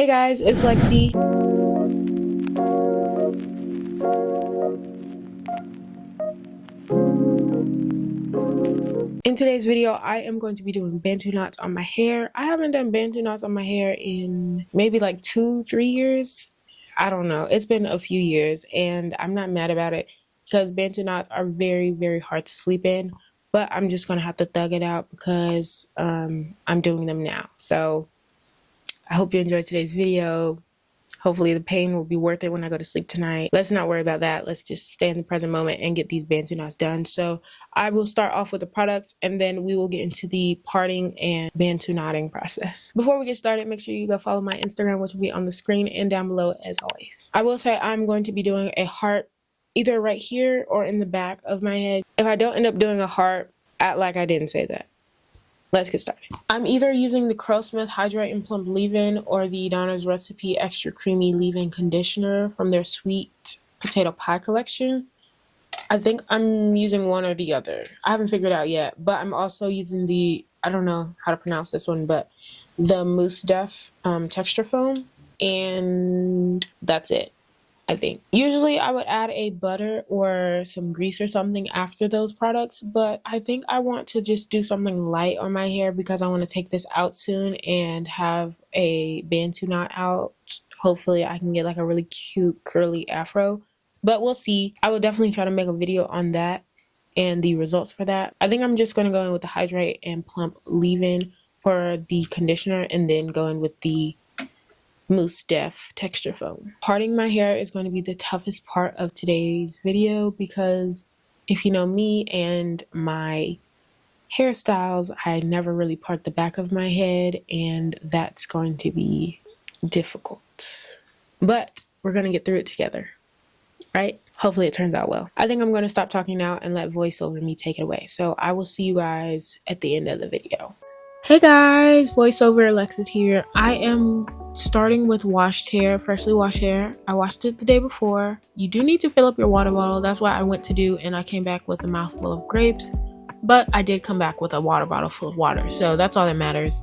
Hey guys, it's Lexi. In today's video, I am going to be doing Bantu knots on my hair. I haven't done Bantu knots on my hair in maybe like 2-3 years. I don't know. It's been a few years and I'm not mad about it because Bantu knots are very, very hard to sleep in. But I'm just going to have to thug it out because I'm doing them now. So I hope you enjoyed today's video. Hopefully the pain will be worth it when I go to sleep tonight. Let's not worry about that. Let's just stay in the present moment and get these Bantu knots done. So I will start off with the products and then we will get into the parting and Bantu knotting process. Before we get started, make sure you go follow my Instagram, which will be on the screen and down below as always. I will say I'm going to be doing a heart either right here or in the back of my head. If I don't end up doing a heart, act like I didn't say that. Let's get started. I'm either using the Curlsmith Hydrate and Plump Leave-In or the Donna's Recipe Extra Creamy Leave-In Conditioner from their Sweet Potato Pie collection. I think I'm using one or the other. I haven't figured out yet, but I'm also using the, I don't know how to pronounce this one, but the Mousse Def texture foam, and that's it. I think. Usually I would add a butter or some grease or something after those products, but I think I want to just do something light on my hair because I want to take this out soon and have a Bantu knot out. Hopefully I can get like a really cute curly afro, but we'll see. I will definitely try to make a video on that and the results for that. I think I'm just going to go in with the Hydrate and Plump Leave-In for the conditioner and then go in with the Mousse Def texture foam. Parting my hair is going to be the toughest part of today's video because if you know me and my hairstyles, I never really part the back of my head and that's going to be difficult. But we're going to get through it together, right? Hopefully it turns out well. I think I'm going to stop talking now and let voiceover me take it away. So I will see you guys at the end of the video. Hey guys, voiceover Alexis here. I am starting with washed hair, freshly washed hair. I washed it the day before. You do need to fill up your water bottle. That's what I went to do, and I came back with a mouthful of grapes, but I did come back with a water bottle full of water, so that's all that matters.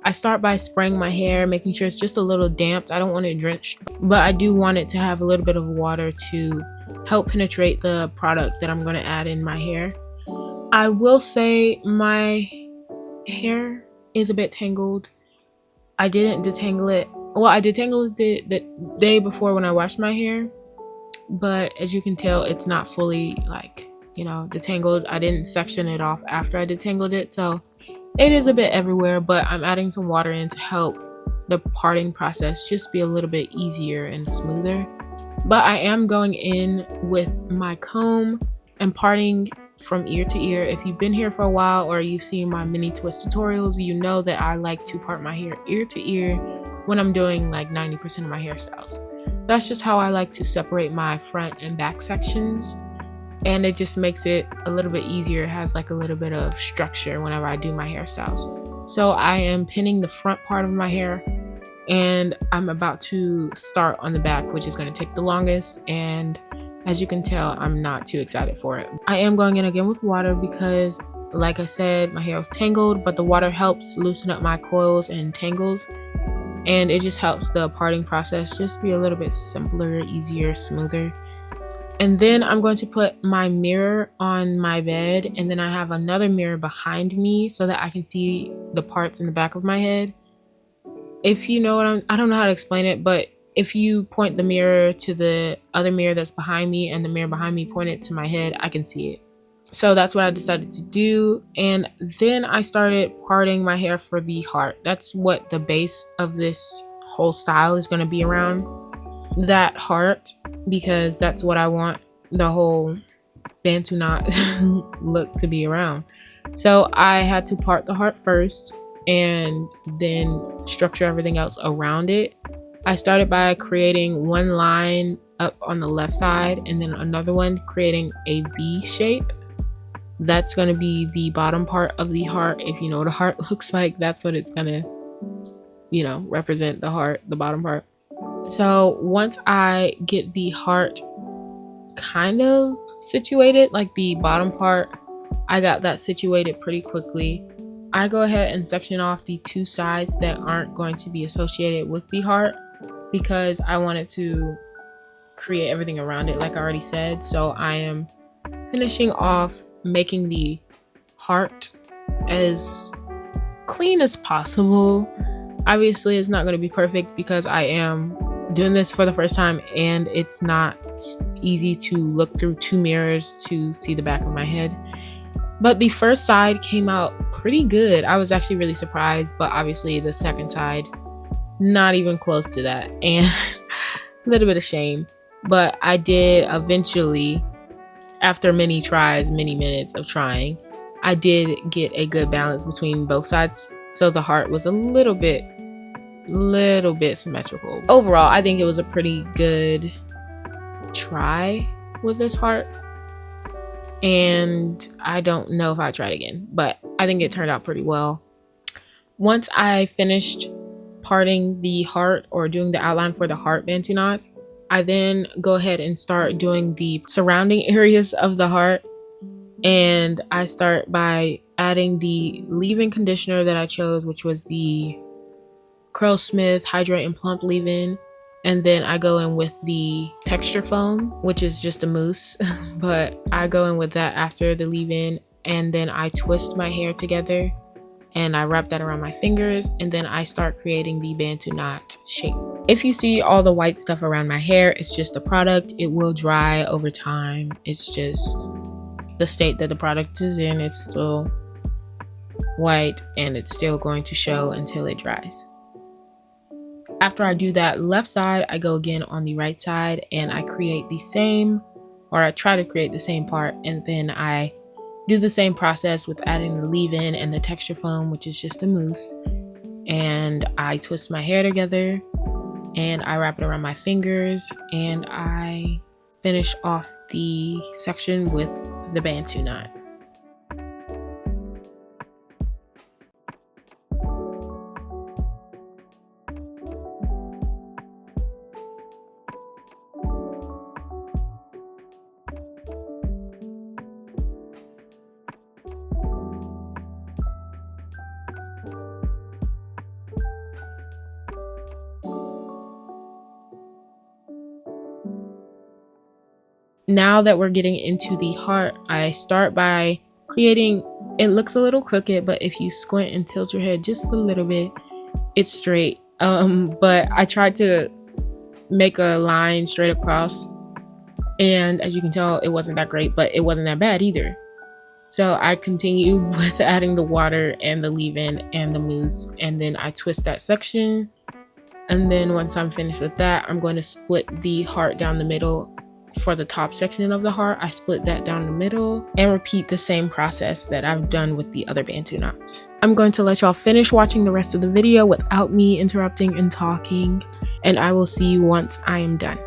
I start by spraying my hair, making sure it's just a little damp. I don't want it drenched, but I do want it to have a little bit of water to help penetrate the product that I'm going to add in my hair. I will say my hair is a bit tangled. I didn't detangle it. Well, I detangled it the day before when I washed my hair, but as you can tell, it's not fully detangled. I didn't section it off after I detangled it, so it is a bit everywhere, but I'm adding some water in to help the parting process just be a little bit easier and smoother. But I am going in with my comb and parting from ear to ear. If you've been here for a while or you've seen my mini twist tutorials, you know that I like to part my hair ear to ear when I'm doing like 90% of my hairstyles. That's just how I like to separate my front and back sections, and it just makes it a little bit easier. It has like a little bit of structure whenever I do my hairstyles. So I am pinning the front part of my hair and I'm about to start on the back, which is going to take the longest, and as you can tell, I'm not too excited for it. I am going in again with water because, like I said, my hair was tangled, but the water helps loosen up my coils and tangles, and it just helps the parting process just be a little bit simpler, easier, smoother. And then I'm going to put my mirror on my bed, and then I have another mirror behind me so that I can see the parts in the back of my head. If you know what I don't know how to explain it, but if you point the mirror to the other mirror that's behind me and the mirror behind me point it to my head, I can see it. So that's what I decided to do. And then I started parting my hair for the heart. That's what the base of this whole style is going to be around. That heart, because that's what I want the whole Bantu knot look to be around. So I had to part the heart first and then structure everything else around it. I started by creating one line up on the left side and then another one creating a V shape. That's going to be the bottom part of the heart. If you know what a heart looks like, that's what it's going to, represent the heart, the bottom part. So once I get the heart kind of situated, like the bottom part, I got that situated pretty quickly. I go ahead and section off the two sides that aren't going to be associated with the heart. because I wanted to create everything around it like I already said. So I am finishing off making the heart as clean as possible. Obviously it's not going to be perfect because I am doing this for the first time and it's not easy to look through 2 mirrors to see the back of my head. But the first side came out pretty good. I was actually really surprised, but obviously the second side, not even close to that, and a little bit of shame. But I did eventually, after many tries, many minutes of trying, I did get a good balance between both sides. So the heart was a little bit symmetrical. Overall, I think it was a pretty good try with this heart. And I don't know if I'd try it again, but I think it turned out pretty well. Once I finished parting the heart or doing the outline for the heart Bantu knots, I then go ahead and start doing the surrounding areas of the heart. And I start by adding the leave-in conditioner that I chose, which was the Curlsmith Hydrate and Plump leave-in. And then I go in with the texture foam, which is just a mousse, but I go in with that after the leave-in, and then I twist my hair together and I wrap that around my fingers, and then I start creating the Bantu knot shape. If you see all the white stuff around my hair, it's just the product. It will dry over time. It's just the state that the product is in. It's still white and it's still going to show until it dries. After I do that left side, I go again on the right side and I create the same, or I try to create the same part, and then I do the same process with adding the leave-in and the texture foam, which is just a mousse, and I twist my hair together and I wrap it around my fingers and I finish off the section with the Bantu knot. Now that we're getting into the heart, I start by creating, it looks a little crooked, but if you squint and tilt your head just a little bit, it's straight. But I tried to make a line straight across, and as you can tell, it wasn't that great, but it wasn't that bad either. So I continue with adding the water and the leave-in and the mousse, and then I twist that section. And then once I'm finished with that, I'm going to split the heart down the middle. For the top section of the heart, I split that down the middle and repeat the same process that I've done with the other Bantu knots. I'm going to let y'all finish watching the rest of the video without me interrupting and talking, and I will see you once I am done.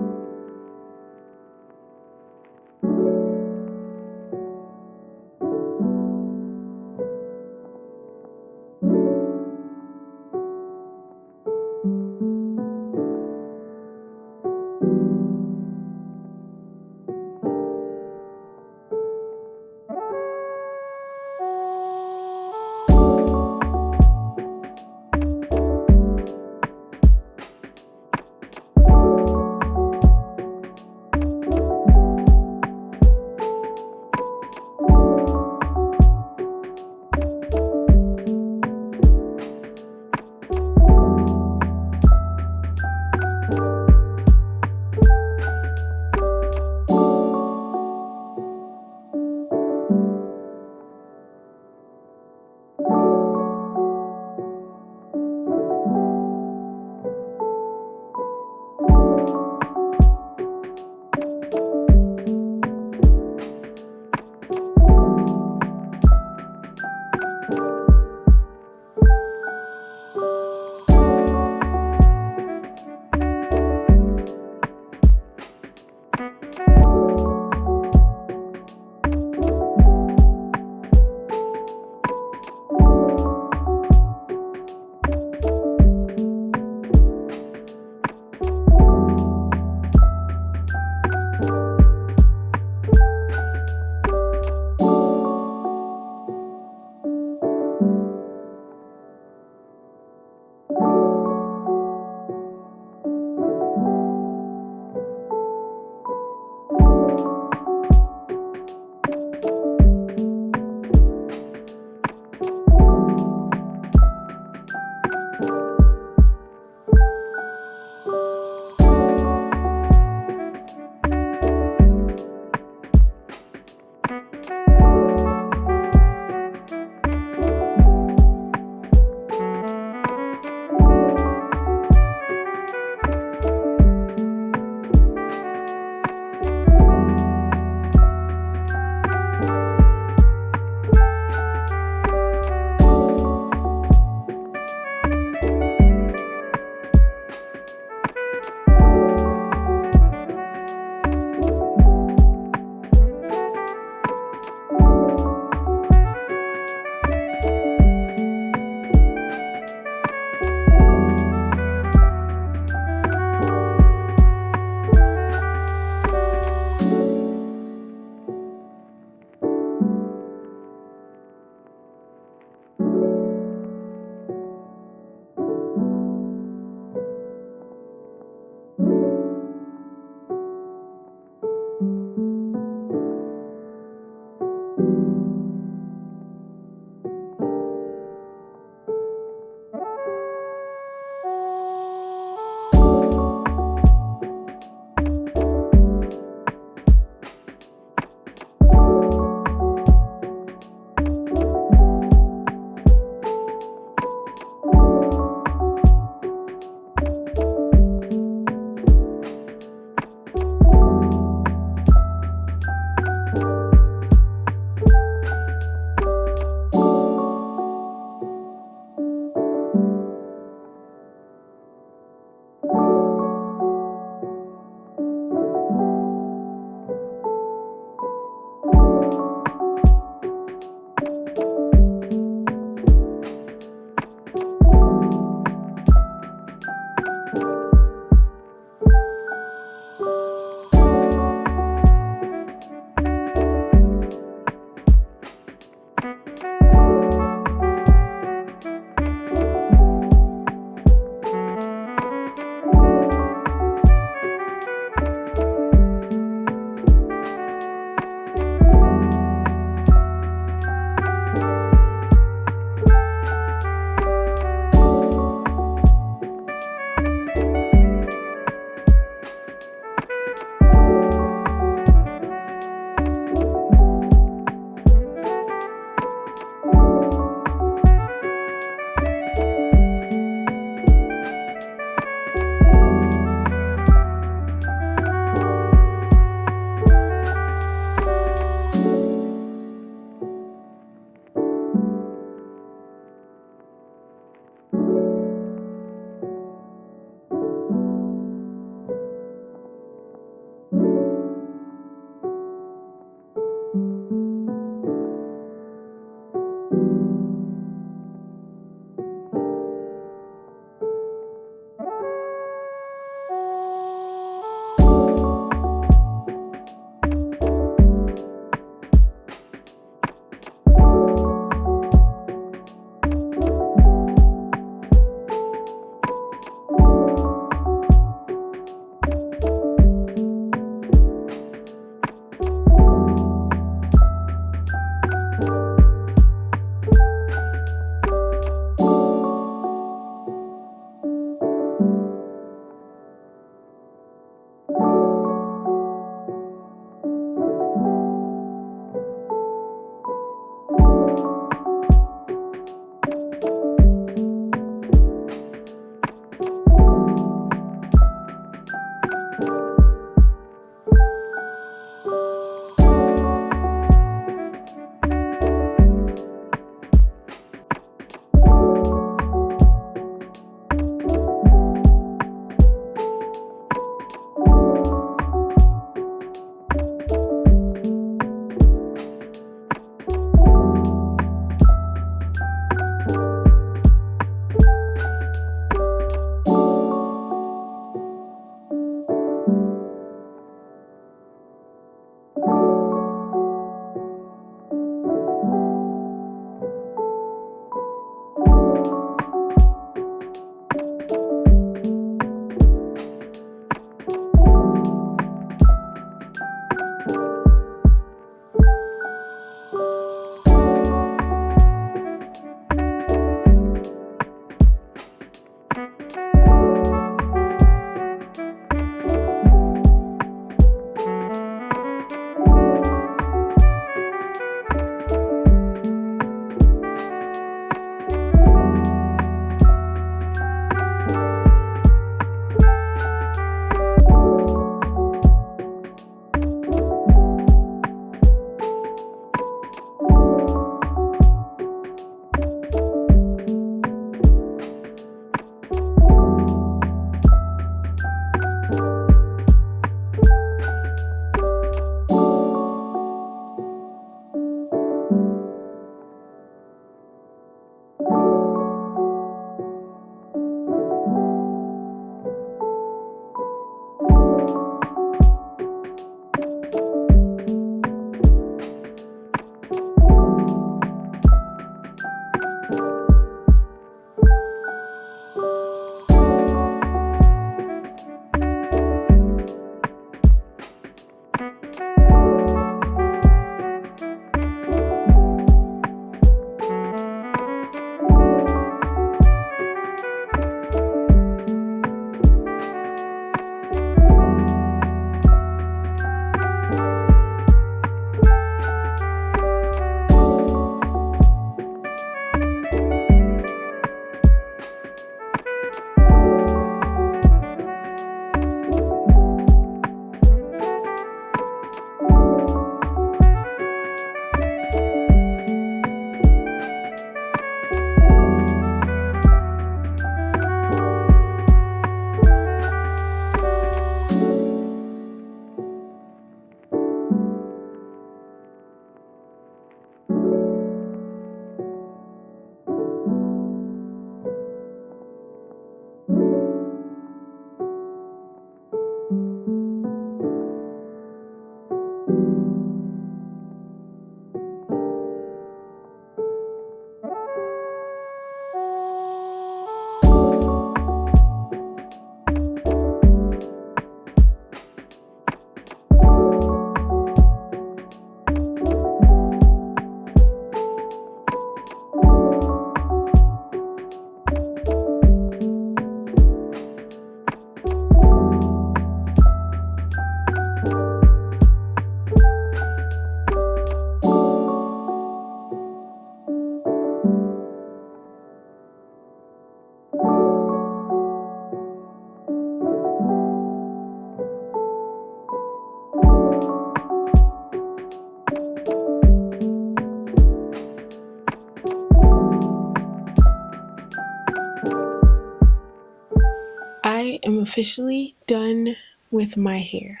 I am officially done with my hair.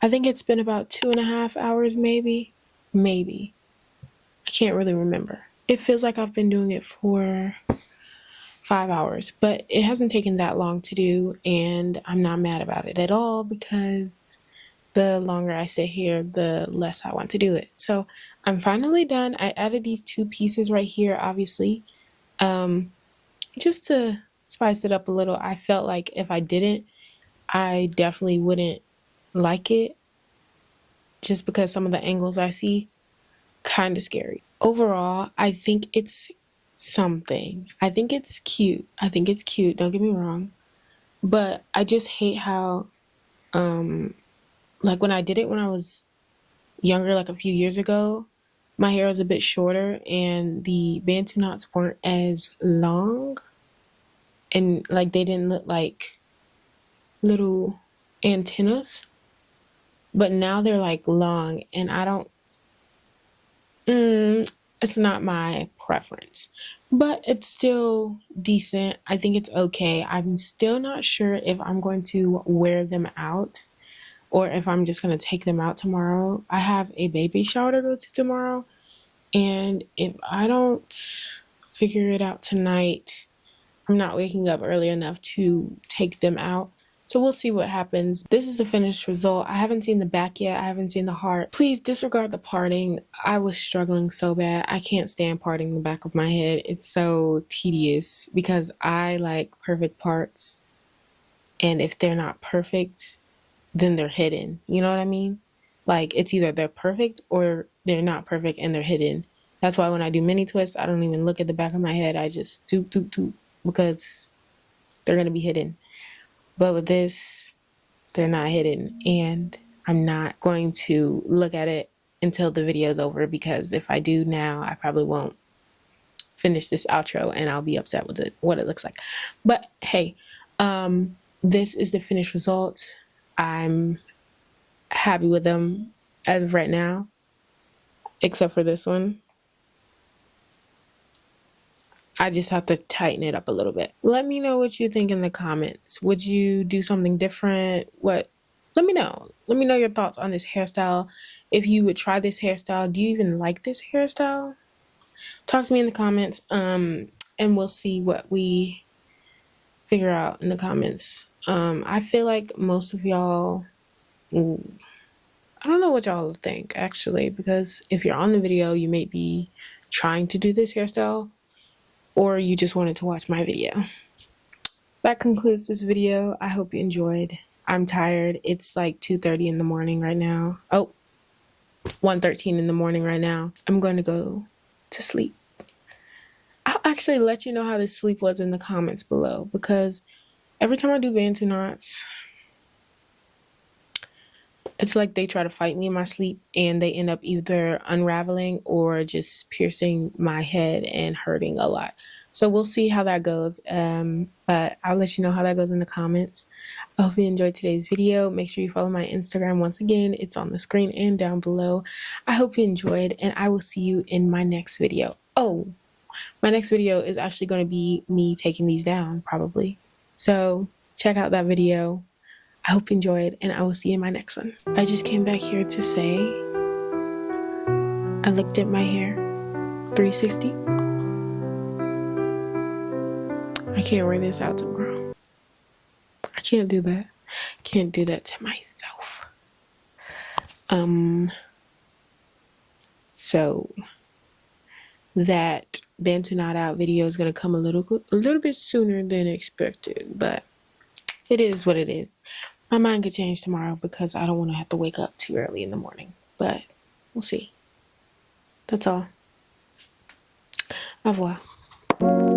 I think it's been about 2.5 hours, maybe. Maybe. I can't really remember. It feels like I've been doing it for 5 hours, but it hasn't taken that long to do, and I'm not mad about it at all because the longer I sit here, the less I want to do it. So I'm finally done. I added these two pieces right here, obviously, just to spice it up a little. I felt like if I didn't, I definitely wouldn't like it just because some of the angles I see kind of scary. Overall, I think it's something. I think it's cute. Don't get me wrong. But I just hate how Like when I did it when I was younger, like a few years ago, my hair was a bit shorter and the Bantu knots weren't as long, and like they didn't look like little antennas. But now they're like long, and I don't, it's not my preference, but it's still decent. I think it's okay. I'm still not sure if I'm going to wear them out or if I'm just going to take them out tomorrow. I have a baby shower to go to tomorrow, and if I don't figure it out tonight, I'm not waking up early enough to take them out. So we'll see what happens. This is the finished result. I haven't seen the back yet. I haven't seen the heart. Please disregard the parting. I was struggling so bad. I can't stand parting the back of my head. It's so tedious because I like perfect parts. And if they're not perfect, then they're hidden. You know what I mean? Like it's either they're perfect or they're not perfect and they're hidden. That's why when I do mini twists, I don't even look at the back of my head. I just do because they're going to be hidden. But with this, they're not hidden, and I'm not going to look at it until the video is over, because if I do now, I probably won't finish this outro and I'll be upset with what it looks like. But hey, this is the finished result. I'm happy with them as of right now, except for this one. I just have to tighten it up a little bit. Let me know what you think in the comments. Would you do something different? Let me know. Let me know your thoughts on this hairstyle. If you would try this hairstyle, do you even like this hairstyle? Talk to me in the comments, and we'll see what we figure out in the comments. I feel like most of y'all, I don't know what y'all think actually, because if you're on the video, you may be trying to do this hairstyle, or you just wanted to watch my video. That concludes this video. I hope you enjoyed. I'm tired. It's like 2:30 in the morning right now. Oh, 1:13 in the morning right now. I'm going to go to sleep. I'll actually let you know how this sleep was in the comments below, because every time I do Bantu knots, it's like they try to fight me in my sleep and they end up either unraveling or just piercing my head and hurting a lot. So we'll see how that goes. But I'll let you know how that goes in the comments. I hope you enjoyed today's video. Make sure you follow my Instagram. Once again, it's on the screen and down below. I hope you enjoyed, and I will see you in my next video. Oh, my next video is actually going to be me taking these down, probably. So check out that video. I hope you enjoyed, and I will see you in my next one. I just came back here to say I looked at my hair 360. I can't wear this out tomorrow. I can't do that. I can't do that to myself. So that Bantu Not Out video is going to come a little bit sooner than expected, but it is what it is. My mind could change tomorrow because I don't want to have to wake up too early in the morning, but we'll see. That's all. Au revoir.